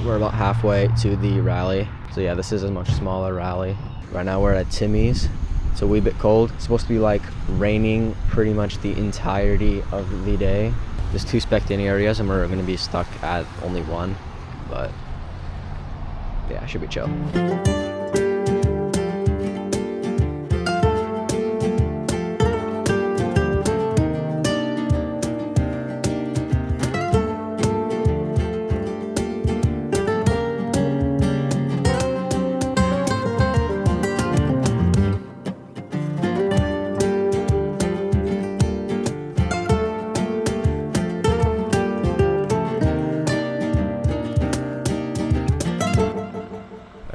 we're about halfway to the rally. So yeah, this is a much smaller rally. Right now we're at Timmy's. It's a wee bit cold. It's supposed to be like raining pretty much the entirety of the day. There's 2 spectating areas and we're gonna be stuck at only 1, but yeah, it should be chill.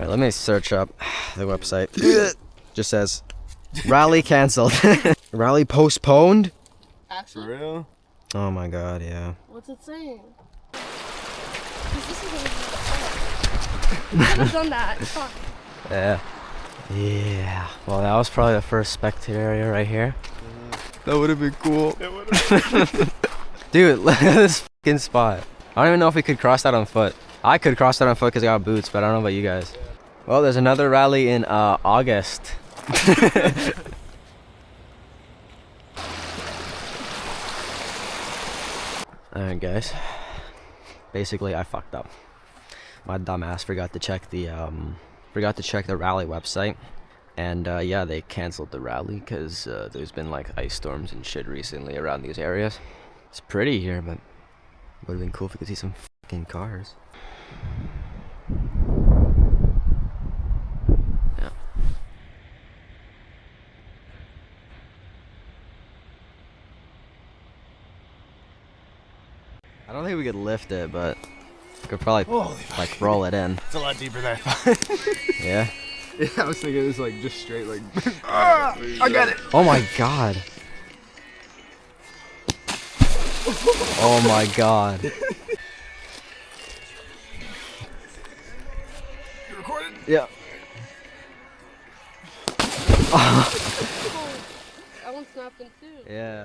Let me search up the website. Just says rally canceled. Rally postponed? Actually? For real? Oh my god, yeah. What's it saying? This is I could have done that. Fuck. Yeah. Yeah. Well, that was probably the first spectator area right here. That would have been cool. It would have. Dude, look at this fucking spot. I don't even know if we could cross that on foot. I could cross that on foot because I got boots, but I don't know about you guys. Well, there's another rally in August. Alright guys, basically I fucked up. My dumbass forgot to check the rally website, and yeah, they canceled the rally because there's been like ice storms and shit recently around these areas. It's pretty here, but would have been cool if we could see some fucking cars. Yeah. I don't think we could lift it, but we could probably like roll it in. It's a lot deeper than I thought. Yeah? Yeah, I was thinking it was like just straight like. I got it. Oh my god. Oh my god. You recorded? Yeah. That one snapped in two. Yeah.